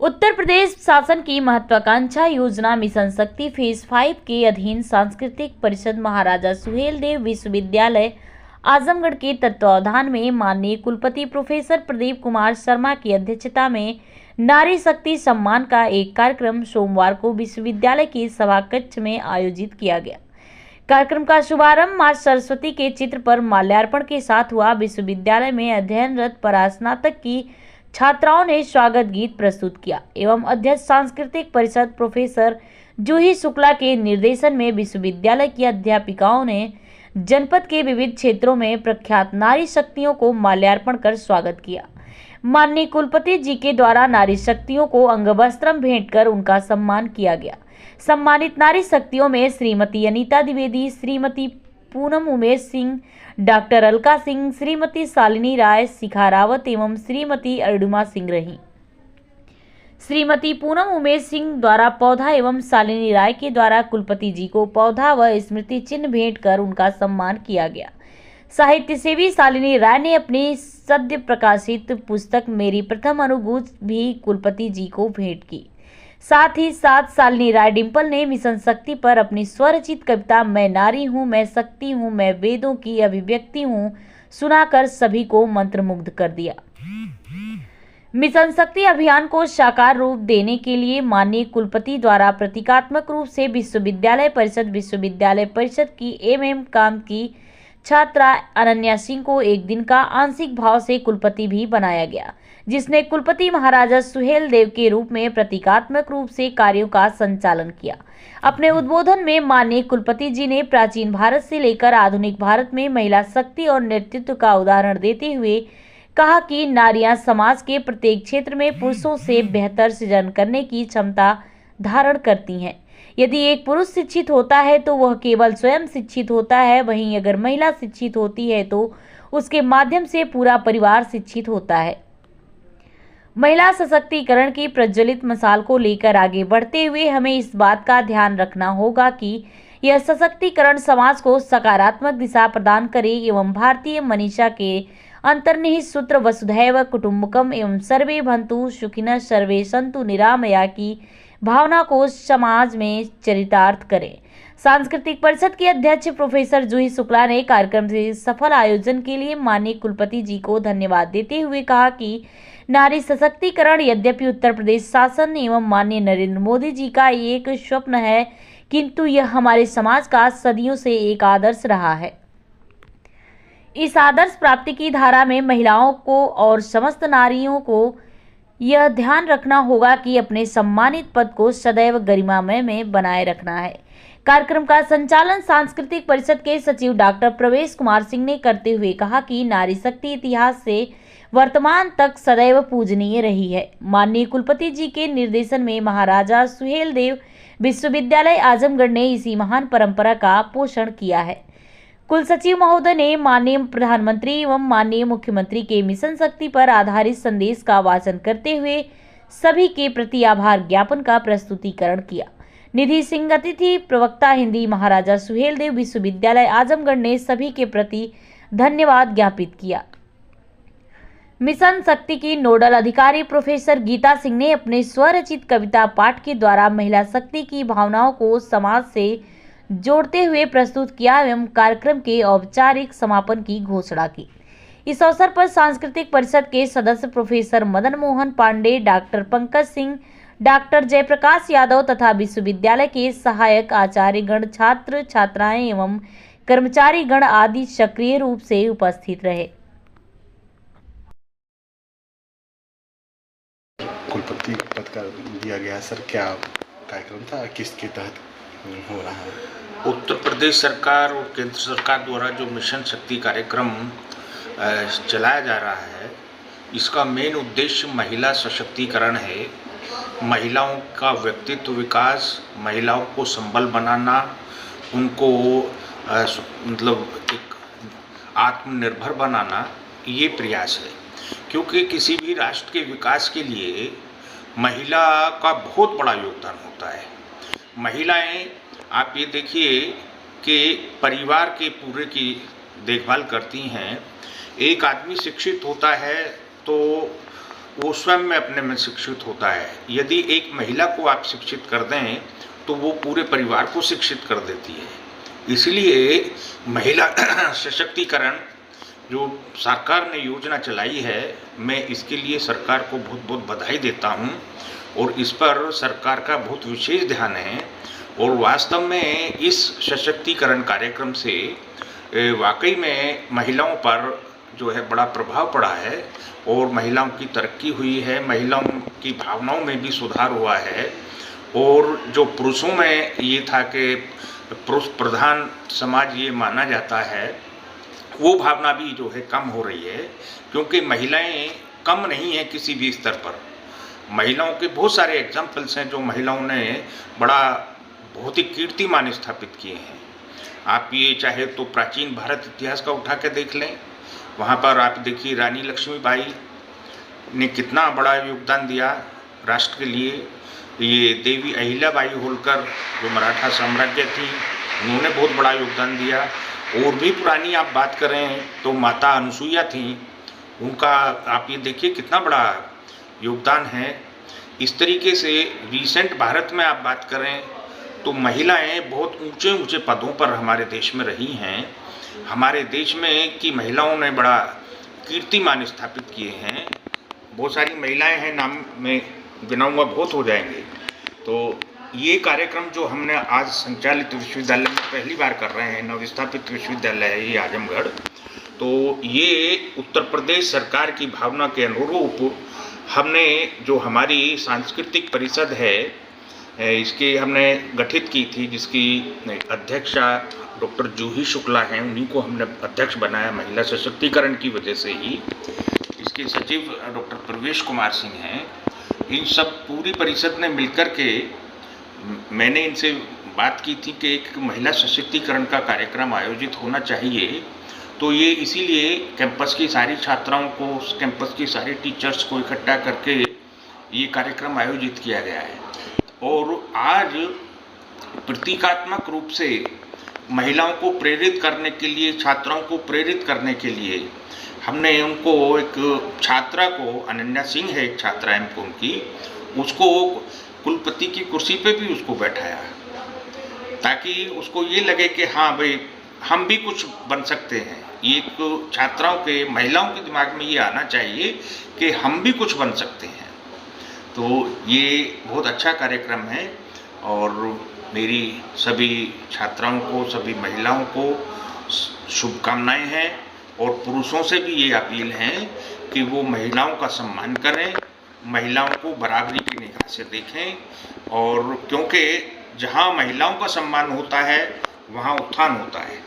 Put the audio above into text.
उत्तर प्रदेश शासन की महत्वाकांक्षा योजना मिशन शक्ति फेज 5 के अधीन सांस्कृतिक परिषद महाराजा सुहेलदेव विश्वविद्यालय आजमगढ़ के तत्वावधान में माननीय कुलपति प्रोफेसर प्रदीप कुमार शर्मा की अध्यक्षता में नारी शक्ति सम्मान का एक कार्यक्रम सोमवार को विश्वविद्यालय के सभा कक्ष में आयोजित किया गया। कार्यक्रम का शुभारंभ मां सरस्वती के चित्र पर माल्यार्पण के साथ हुआ। विश्वविद्यालय में अध्ययनरत परास्नातक की छात्राओं ने स्वागत गीत प्रस्तुत किया एवं अध्यक्ष सांस्कृतिक परिषद प्रोफेसर जूही शुक्ला के निर्देशन में विश्वविद्यालय की अध्यापिकाओं ने जनपद के विविध क्षेत्रों में प्रख्यात नारी शक्तियों को माल्यार्पण कर स्वागत किया। माननीय कुलपति जी के द्वारा नारी शक्तियों को अंगवस्त्रम भेंट कर उनका सम्मान किया गया। सम्मानित नारी शक्तियों में श्रीमती अनीता द्विवेदी, श्रीमती पूनम उमेश सिंह, डॉक्टर अलका सिंह, श्रीमती शालिनी राय, शिखा रावत एवं श्रीमती अर्जुमा सिंह रही। श्रीमती पूनम उमेश सिंह द्वारा पौधा एवं शालिनी राय के द्वारा कुलपति जी को पौधा व स्मृति चिन्ह भेंट कर उनका सम्मान किया गया। साहित्य सेवी शालिनी राय ने अपनी सद्य प्रकाशित पुस्तक मेरी प्रथम अनुगूंज भी कुलपति जी को भेंट की। साथ ही साथ शालिनी राय डिंपल ने मिशन शक्ति पर अपनी स्वरचित कविता मैं नारी हूँ, मैं शक्ति हूँ, मैं वेदों की अभिव्यक्ति हूँ सुनाकर सभी को मंत्रमुग्ध कर दिया। मिशन शक्ति अभियान को साकार रूप देने के लिए माननीय कुलपति द्वारा प्रतीकात्मक रूप से विश्वविद्यालय परिषद की एमएम काम की छात्रा अनन्या सिंह को एक दिन का आंशिक भाव से कुलपति भी बनाया गया, जिसने कुलपति महाराजा सुहेलदेव के रूप में प्रतीकात्मक रूप से कार्यों का संचालन किया। अपने उद्बोधन में माननीय कुलपति जी ने प्राचीन भारत से लेकर आधुनिक भारत में महिला शक्ति और नेतृत्व का उदाहरण देते हुए कहा कि नारियां समाज के प्रत्येक क्षेत्र में पुरुषों से बेहतर सृजन करने की क्षमता धारण करती हैं। यदि एक पुरुष शिक्षित होता है तो वह केवल स्वयं शिक्षित होता है, वहीं अगर महिला शिक्षित होती है तो उसके माध्यम से पूरा परिवार शिक्षित होता है। महिला सशक्तिकरण की प्रज्वलित मशाल को लेकर आगे बढ़ते हुए हमें इस बात का ध्यान रखना होगा कि यह सशक्तिकरण समाज को सकारात्मक दिशा प्रदान करे एवं भारतीय मनीषा के अंतर्निहित सूत्र वसुधैव कुटुंबकम एवं सर्वे भवन्तु सुखिनः सर्वे सन्तु निरामया की भावना को समाज में चरितार्थ करे। सांस्कृतिक परिषद के अध्यक्ष प्रोफेसर जूही शुक्ला ने कार्यक्रम के सफल आयोजन के लिए माननीय कुलपति जी को धन्यवाद देते हुए कहा कि नारी सशक्तिकरण यद्यपि उत्तर प्रदेश शासन एवं माननीय नरेंद्र मोदी जी का एक स्वप्न है, किंतु यह हमारे समाज का सदियों से एक आदर्श रहा है। इस आदर्श प्राप्ति की धारा में महिलाओं को और समस्त नारियों को यह ध्यान रखना होगा कि अपने सम्मानित पद को सदैव गरिमामय में बनाए रखना है। कार्यक्रम का संचालन सांस्कृतिक परिषद के सचिव डॉक्टर प्रवेश कुमार सिंह ने करते हुए कहा कि नारी शक्ति इतिहास से वर्तमान तक सदैव पूजनीय रही है। माननीय कुलपति जी के निर्देशन में महाराजा सुहेलदेव विश्वविद्यालय आजमगढ़ ने इसी महान परंपरा का पोषण किया है। कुल सचिव महोदय ने माननीय प्रधानमंत्री एवं माननीय मुख्यमंत्री के मिशन शक्ति पर आधारित संदेश का वाचन करते हुए सभी के प्रति आभार ज्ञापन का प्रस्तुतिकरण किया। निधि सिंह अतिथि प्रवक्ता हिंदी महाराजा सुहेलदेव विश्वविद्यालय आजमगढ़ ने सभी के प्रति धन्यवाद ज्ञापित किया। मिशन शक्ति की नोडल अधिकारी प्रोफेसर गीता सिंह ने अपने स्वरचित कविता पाठ के द्वारा महिला शक्ति की भावनाओं को समाज से जोड़ते हुए प्रस्तुत किया एवं कार्यक्रम के औपचारिक समापन की घोषणा की। इस अवसर पर सांस्कृतिक परिषद के सदस्य professor Madan Mohan Pandey, doctor Pankaj Singh, doctor Jayaprakash Yadav तथा विश्वविद्यालय के सहायक आचार्य गण, छात्र छात्राएं एवं कर्मचारी गण आदि सक्रिय रूप से उपस्थित रहे। कुलपति पद का दिया गया सर, क्या कार्यक्रम था, किसके तहत हो रहा है? उत्तर प्रदेश सरकार और केंद्र सरकार द्वारा जो मिशन शक्ति कार्यक्रम चलाया जा रहा है, इसका मेन उद्देश्य महिला सशक्तिकरण है। महिलाओं का व्यक्तित्व विकास, महिलाओं को संबल बनाना, उनको मतलब एक आत्मनिर्भर बनाना, ये प्रयास है। क्योंकि किसी भी राष्ट्र के विकास के लिए महिला का बहुत बड़ा योगदान होता है। महिलाएं, आप ये देखिए कि परिवार के पूरे की देखभाल करती हैं। एक आदमी शिक्षित होता है तो वो स्वयं में अपने में शिक्षित होता है। यदि एक महिला को आप शिक्षित कर दें तो वो पूरे परिवार को शिक्षित कर देती है। इसलिए महिला सशक्तिकरण जो सरकार ने योजना चलाई है, मैं इसके लिए सरकार को बहुत बहुत बधाई देता हूँ और इस पर सरकार का बहुत विशेष ध्यान है। और वास्तव में इस सशक्तिकरण कार्यक्रम से वाकई में महिलाओं पर जो है बड़ा प्रभाव पड़ा है और महिलाओं की तरक्की हुई है, महिलाओं की भावनाओं में भी सुधार हुआ है। और जो पुरुषों में ये था कि पुरुष प्रधान समाज ये माना जाता है, वो भावना भी जो है कम हो रही है, क्योंकि महिलाएं कम नहीं हैं किसी भी स्तर पर। महिलाओं के बहुत सारे एग्जाम्पल्स हैं जो महिलाओं ने बहुत ही कीर्तिमान स्थापित किए हैं। आप ये चाहे तो प्राचीन भारत इतिहास का उठा के देख लें, वहाँ पर आप देखिए रानी लक्ष्मीबाई ने कितना बड़ा योगदान दिया राष्ट्र के लिए। ये देवी अहिल्याबाई होलकर जो मराठा साम्राज्य थी, उन्होंने बहुत बड़ा योगदान दिया। और भी पुरानी आप बात करें तो माता अनुसुईया थी, उनका आप ये देखिए कितना बड़ा योगदान है। इस तरीके से रिसेंट भारत में आप बात करें तो महिलाएं बहुत ऊंचे ऊंचे पदों पर हमारे देश में रही हैं। हमारे देश में की महिलाओं ने बड़ा कीर्तिमान स्थापित किए हैं। बहुत सारी महिलाएं हैं, नाम में गिनाऊंगा बहुत हो जाएंगे। तो ये कार्यक्रम जो हमने आज संचालित विश्वविद्यालय में पहली बार कर रहे हैं, नवस्थापित विश्वविद्यालय है ये आजमगढ़, तो ये उत्तर प्रदेश सरकार की भावना के अनुरूप हमने जो हमारी सांस्कृतिक परिषद है इसके हमने गठित की थी, जिसकी अध्यक्षा डॉक्टर जूही शुक्ला हैं, उन्हीं को हमने अध्यक्ष बनाया महिला सशक्तिकरण की वजह से ही। इसके सचिव डॉक्टर प्रवेश कुमार सिंह हैं। इन सब पूरी परिषद ने मिलकर के मैंने इनसे बात की थी कि एक महिला सशक्तिकरण का कार्यक्रम आयोजित होना चाहिए। तो ये इसीलिए कैंपस की सारी छात्राओं को, कैंपस की सारी टीचर्स को इकट्ठा करके ये कार्यक्रम आयोजित किया गया है। और आज प्रतीकात्मक रूप से महिलाओं को प्रेरित करने के लिए, छात्राओं को प्रेरित करने के लिए हमने उनको एक छात्रा को, अनन्या सिंह है एक छात्रा हमको उनकी, उसको कुलपति की कुर्सी पे भी उसको बैठाया, ताकि उसको ये लगे कि हाँ भाई हम भी कुछ बन सकते हैं। एक छात्राओं के, महिलाओं के दिमाग में ये आना चाहिए कि हम भी कुछ बन सकते हैं। तो ये बहुत अच्छा कार्यक्रम है और मेरी सभी छात्राओं को, सभी महिलाओं को शुभकामनाएं हैं। और पुरुषों से भी ये अपील है कि वो महिलाओं का सम्मान करें, महिलाओं को बराबरी की निगाह से देखें। और क्योंकि जहाँ महिलाओं का सम्मान होता है वहाँ उत्थान होता है।